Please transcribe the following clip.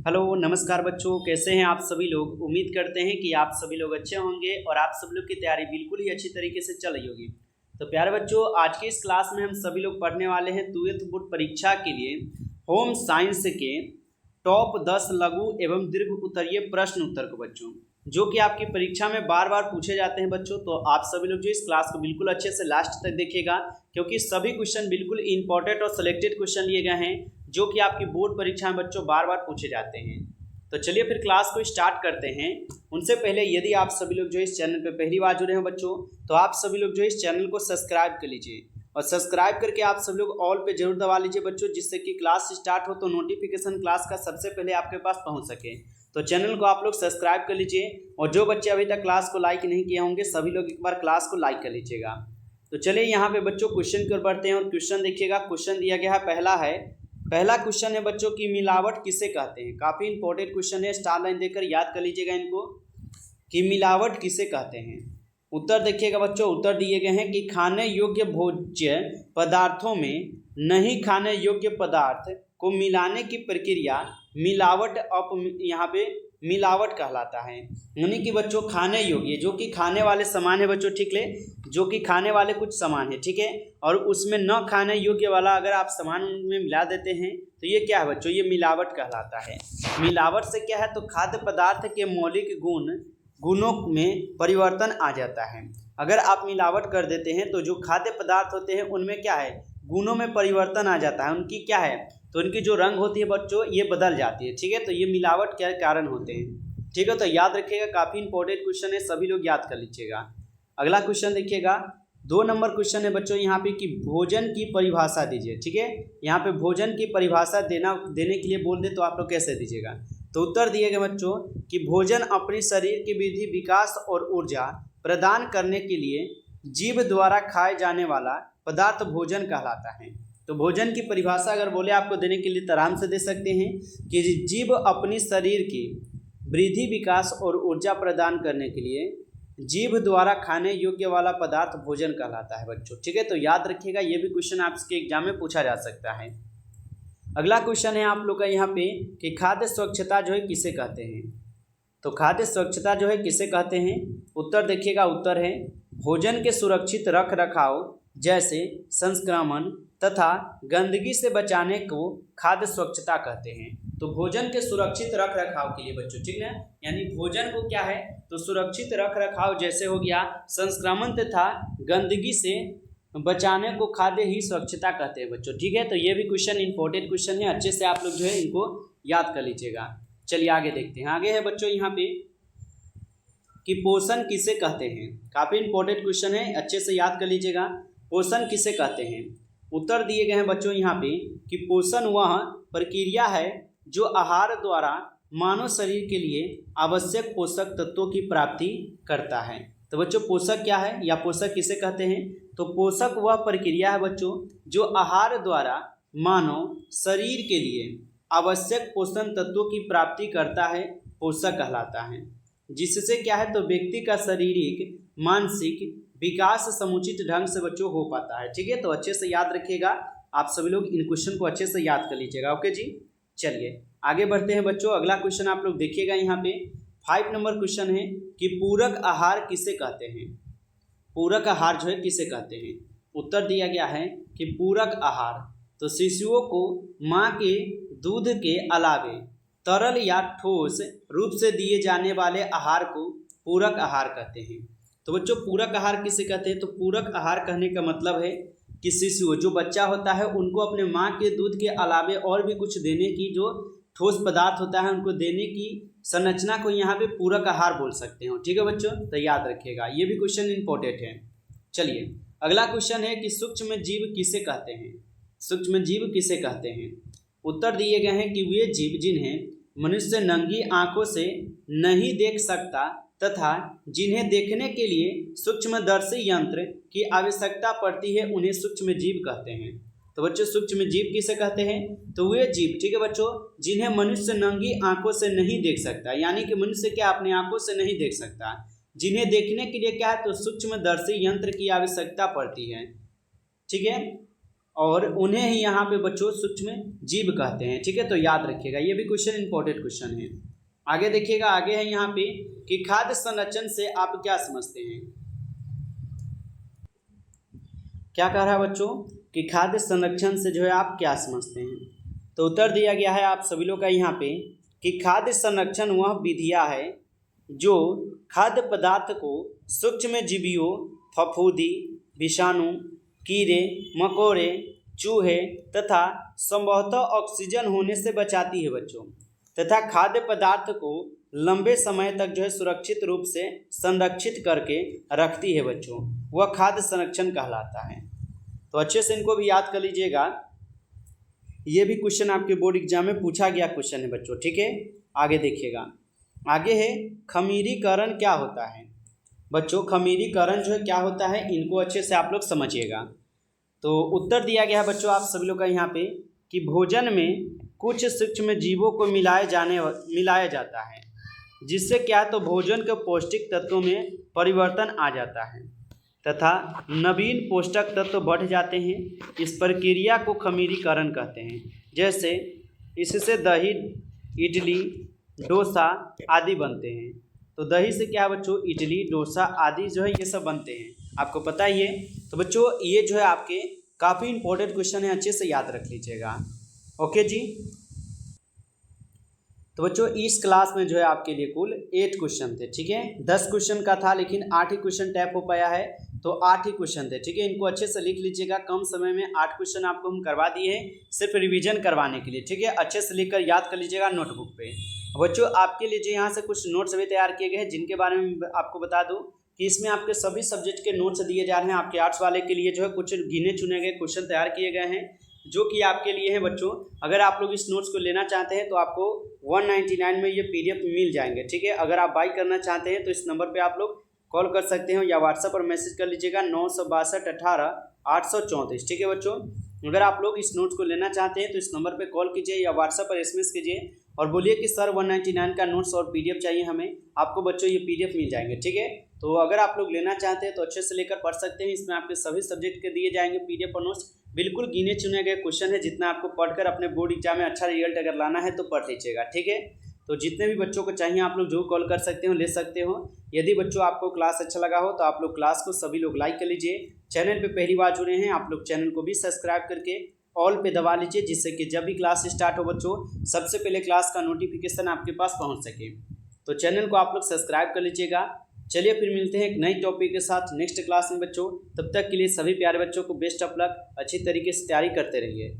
Hello नमस्कार बच्चों, कैसे हैं आप सभी लोग। उम्मीद करते हैं कि आप सभी लोग अच्छे होंगे और आप सभी लोग की तैयारी बिल्कुल ही अच्छी तरीके से चल रही होगी। तो प्यारे बच्चों, आज के इस क्लास में हम सभी लोग पढ़ने वाले हैं 12th बोर्ड परीक्षा के लिए होम साइंस के टॉप 10 लघु एवं दीर्घ उत्तरीय प्रश्न उत्तर को बच्चों, जो कि आपकी परीक्षा में बार बार पूछे जाते हैं बच्चों। तो आप सभी लोग जो इस क्लास को बिल्कुल अच्छे से लास्ट तक देखिएगा, क्योंकि सभी क्वेश्चन बिल्कुल इंपॉर्टेंट और सिलेक्टेड क्वेश्चन लिए गए हैं जो कि आपकी बोर्ड परीक्षा में बच्चों बार बार पूछे जाते हैं। तो चलिए फिर क्लास को स्टार्ट करते हैं। उनसे पहले यदि आप सभी लोग जो इस चैनल पर पहली बार जुड़े हैं बच्चों, तो आप सभी लोग जो इस चैनल को सब्सक्राइब कर लीजिए और सब्सक्राइब करके आप सब लोग ऑल पे जरूर दबा लीजिए बच्चों, जिससे कि क्लास स्टार्ट हो तो नोटिफिकेशन क्लास का सबसे पहले आपके पास पहुंच सके। तो चैनल को आप लोग सब्सक्राइब कर लीजिए और जो बच्चे अभी तक क्लास को लाइक नहीं किए होंगे सभी लोग एक बार क्लास को लाइक कर लीजिएगा। तो चलिए यहाँ पे बच्चों क्वेश्चन की ओर बढ़ते हैं और क्वेश्चन देखिएगा। क्वेश्चन दिया गया है, पहला क्वेश्चन है बच्चों की मिलावट किसे कहते हैं। काफी इंपॉर्टेंट क्वेश्चन है, स्टार लाइन देकर याद कर लीजिएगा इनको कि मिलावट किसे कहते हैं। उत्तर देखिएगा बच्चों, उत्तर दिए गए हैं कि खाने योग्य भोज्य पदार्थों में नहीं खाने योग्य पदार्थ को मिलाने की प्रक्रिया मिलावट यहाँ पे मिलावट कहलाता है। यानी कि बच्चों खाने योग्य जो कि खाने वाले सामान है बच्चों, ठीक है, जो कि खाने वाले कुछ सामान है, ठीक है, और उसमें न खाने योग्य वाला अगर आप सामान में मिला देते हैं तो ये क्या है बच्चों, ये मिलावट कहलाता है। मिलावट से क्या है, तो खाद्य पदार्थ के मौलिक गुणों में परिवर्तन आ जाता है। अगर आप मिलावट कर देते हैं तो जो खाद्य पदार्थ होते हैं उनमें क्या है, गुणों में परिवर्तन आ जाता है। उनकी क्या है, तो उनकी जो रंग होती है बच्चों ये बदल जाती है, ठीक है। तो ये मिलावट के कारण होते हैं, ठीक है। तो याद रखिएगा, काफ़ी इंपॉर्टेंट क्वेश्चन है, सभी लोग याद कर लीजिएगा। अगला क्वेश्चन देखिएगा, 2 नंबर क्वेश्चन है बच्चों यहाँ पे कि भोजन की परिभाषा दीजिए, ठीक है। यहाँ पे भोजन की परिभाषा देने के लिए बोल दे तो आप लोग कैसे दीजिएगा। तो उत्तर दिए गए बच्चों कि भोजन अपने शरीर की वृद्धि, विकास और ऊर्जा प्रदान करने के लिए जीभ द्वारा खाए जाने वाला पदार्थ भोजन कहलाता है। तो भोजन की परिभाषा अगर बोले आपको देने के लिए तो आराम से दे सकते हैं कि जीभ अपनी शरीर की वृद्धि, विकास और ऊर्जा प्रदान करने के लिए जीभ द्वारा खाने योग्य वाला पदार्थ भोजन कहलाता है बच्चों, ठीक है। तो याद रखिएगा, ये भी क्वेश्चन आपके एग्जाम में पूछा जा सकता है। अगला क्वेश्चन है आप लोग का यहाँ पे कि खाद्य स्वच्छता जो है किसे कहते हैं। तो खाद्य स्वच्छता जो है किसे कहते हैं, उत्तर देखिएगा, उत्तर है भोजन के सुरक्षित रख रखाव जैसे संक्रमण तथा गंदगी से बचाने को खाद्य स्वच्छता कहते हैं। तो भोजन के सुरक्षित रख रखाव के लिए बच्चों, ठीक है, यानी भोजन को क्या है, तो सुरक्षित रख रखाव जैसे हो गया संक्रमण तथा गंदगी से बचाने को खाद्य ही स्वच्छता कहते हैं बच्चों, ठीक है। तो ये भी क्वेश्चन इंपॉर्टेंट क्वेश्चन है, अच्छे से आप लोग जो है इनको याद कर लीजिएगा। चलिए आगे देखते हैं। आगे है बच्चों यहाँ पे कि पोषण किसे कहते हैं। काफ़ी इंपॉर्टेंट क्वेश्चन है, अच्छे से याद कर लीजिएगा। पोषण किसे कहते हैं। उत्तर दिए गए हैं बच्चों यहाँ पे कि पोषण वह प्रक्रिया है जो आहार द्वारा मानव शरीर के लिए आवश्यक पोषक तत्वों की प्राप्ति करता है। तो बच्चों पोषक क्या है या पोषक किसे कहते हैं, तो पोषक वह प्रक्रिया है बच्चों जो आहार द्वारा मानव शरीर के लिए आवश्यक पोषण तत्वों की प्राप्ति करता है, पोषक कहलाता है। जिससे क्या है, तो व्यक्ति का शारीरिक मानसिक विकास समुचित ढंग से बच्चों हो पाता है, ठीक है। तो अच्छे से याद रखिएगा, आप सभी लोग इन क्वेश्चन को अच्छे से याद कर लीजिएगा, ओके जी। चलिए आगे बढ़ते हैं बच्चों। अगला क्वेश्चन आप लोग देखिएगा यहाँ पे 5 नंबर क्वेश्चन है कि पूरक आहार किसे कहते हैं। पूरक आहार जो है किसे कहते हैं। उत्तर दिया गया है कि पूरक आहार तो शिशुओं को माँ के दूध के अलावे तरल या ठोस रूप से दिए जाने वाले आहार को पूरक आहार कहते हैं। तो बच्चों पूरक आहार किसे कहते हैं, तो पूरक आहार कहने का मतलब है कि शिशु जो बच्चा होता है उनको अपने माँ के दूध के अलावे और भी कुछ देने की, जो ठोस पदार्थ होता है उनको देने की संरचना को यहाँ पे पूरक आहार बोल सकते हो, ठीक है बच्चों। तो याद रखिएगा, ये भी क्वेश्चन इंपॉर्टेंट है। चलिए अगला क्वेश्चन है कि सूक्ष्म जीव किसे कहते हैं। सूक्ष्म जीव किसे कहते हैं। उत्तर दिए गए हैं कि वे जीव जिन्हें मनुष्य नंगी आंखों से नहीं देख सकता तथा जिन्हें देखने के लिए सूक्ष्मदर्शी यंत्र की आवश्यकता पड़ती है, उन्हें सूक्ष्म जीव कहते हैं। तो बच्चों सूक्ष्म जीव किसे कहते हैं, तो वे जीव, ठीक है बच्चों, जिन्हें मनुष्य नंगी आंखों से नहीं देख सकता, यानी कि मनुष्य क्या अपनी आंखों से नहीं देख सकता, जिन्हें देखने के लिए क्या है, तो सूक्ष्मदर्शी यंत्र की आवश्यकता पड़ती है, ठीक है। और उन्हें ही यहाँ पे बच्चों सूक्ष्म जीव कहते हैं। ठीक है, तो याद रखिएगा, ये भी क्वेश्चन इंपॉर्टेंट क्वेश्चन है। आगे देखिएगा, आगे है यहाँ पे कि खाद्य संरक्षण से आप क्या समझते हैं। क्या कह रहा है बच्चों कि खाद्य संरक्षण से जो है आप क्या समझते हैं। तो उत्तर दिया गया है आप सभी लोग का यहाँ पे कि खाद्य संरक्षण वह विधियाँ है जो खाद्य पदार्थ को सूक्ष्म जीवियों, फफूंदी, विषाणु, कीड़े मकोड़े, चूहे तथा संभवतः ऑक्सीजन होने से बचाती है बच्चों, तथा खाद्य पदार्थ को लंबे समय तक जो है सुरक्षित रूप से संरक्षित करके रखती है बच्चों, वह खाद्य संरक्षण कहलाता है। तो अच्छे से इनको भी याद कर लीजिएगा, ये भी क्वेश्चन आपके बोर्ड एग्जाम में पूछा गया क्वेश्चन है बच्चों। ठीक है, आगे देखिएगा, आगे है खमीरीकरण क्या होता है। बच्चों खमीरीकरण जो है क्या होता है, इनको अच्छे से आप लोग समझिएगा। तो उत्तर दिया गया है बच्चों आप सभी लोग का यहाँ पे कि भोजन में कुछ सूक्ष्म जीवों को मिलाया जाता है, जिससे क्या तो भोजन के पौष्टिक तत्वों में परिवर्तन आ जाता है तथा नवीन पोषक तत्व बढ़ जाते हैं। इस प्रक्रिया को खमीरीकरण कहते हैं। जैसे इससे दही, इडली, डोसा आदि बनते हैं। तो दही से क्या बच्चों, इडली, डोसा आदि जो है ये सब बनते हैं, आपको पता ही है। तो बच्चों ये जो है आपके काफ़ी इंपॉर्टेंट क्वेश्चन है, अच्छे से याद रख लीजिएगा। ओके जी। तो बच्चों इस क्लास में जो है आपके लिए कुल 8 क्वेश्चन थे। ठीक है, 10 क्वेश्चन का था लेकिन 8 ही क्वेश्चन टैप हो पाया है, तो 8 ही क्वेश्चन थे। ठीक है, इनको अच्छे से लिख लीजिएगा। कम समय में 8 क्वेश्चन आपको हम करवा दिए हैं सिर्फ रिवीजन करवाने के लिए। ठीक है, अच्छे से लिखकर याद कर लीजिएगा नोटबुक पे। बच्चों आपके लिए जो यहाँ से कुछ नोट्स भी तैयार किए गए हैं, जिनके बारे में आपको बता दूँ कि इसमें आपके सभी सब्जेक्ट के नोट्स दिए जा रहे हैं। आपके आर्ट्स वाले के लिए जो है कुछ गिने चुने गए क्वेश्चन तैयार किए गए हैं, जो कि आपके लिए है बच्चों। अगर आप लोग इस नोट्स को लेना चाहते हैं तो आपको 199 में ये PDF मिल जाएंगे। ठीक है, अगर आप बाई करना चाहते हैं तो इस नंबर पे आप लोग कॉल कर सकते हो या व्हाट्सएप पर मैसेज कर लीजिएगा 96218 ठीक है बच्चों, अगर आप लोग इस नोट्स को लेना चाहते हैं तो इस नंबर पे कॉल कीजिए या व्हाट्सएप पर SMS कीजिए और बोलिए कि सर 199 का नोट्स और PDF चाहिए हमें। आपको बच्चों ये PDF मिल जाएंगे। ठीक है, तो अगर आप लोग लेना चाहते हैं तो अच्छे से लेकर पढ़ सकते हैं। इसमें आपके सभी सब्जेक्ट के दिए जाएंगे PDF और नोट्स। बिल्कुल गिने चुने गए क्वेश्चन है, जितना आपको पढ़कर अपने बोर्ड एग्जाम में अच्छा रिजल्ट अगर लाना है तो पढ़ लीजिएगा। ठीक है, तो जितने भी बच्चों को चाहिए आप लोग जो कॉल कर सकते हो, ले सकते हो। यदि बच्चों आपको क्लास अच्छा लगा हो तो आप लोग क्लास को सभी लोग लाइक कर लीजिए। चैनल पे पहली बार जुड़े हैं आप लोग चैनल को भी सब्सक्राइब करके ऑल पे दबा लीजिए, जिससे कि जब भी क्लास स्टार्ट हो बच्चों सबसे पहले क्लास का नोटिफिकेशन आपके पास पहुंच सके। तो चैनल को आप लोग सब्सक्राइब कर लीजिएगा। चलिए फिर मिलते हैं एक नई टॉपिक के साथ नेक्स्ट क्लास में बच्चों। तब तक के लिए सभी प्यारे बच्चों को बेस्ट ऑफ लक, अच्छी तरीके से तैयारी करते रहिए।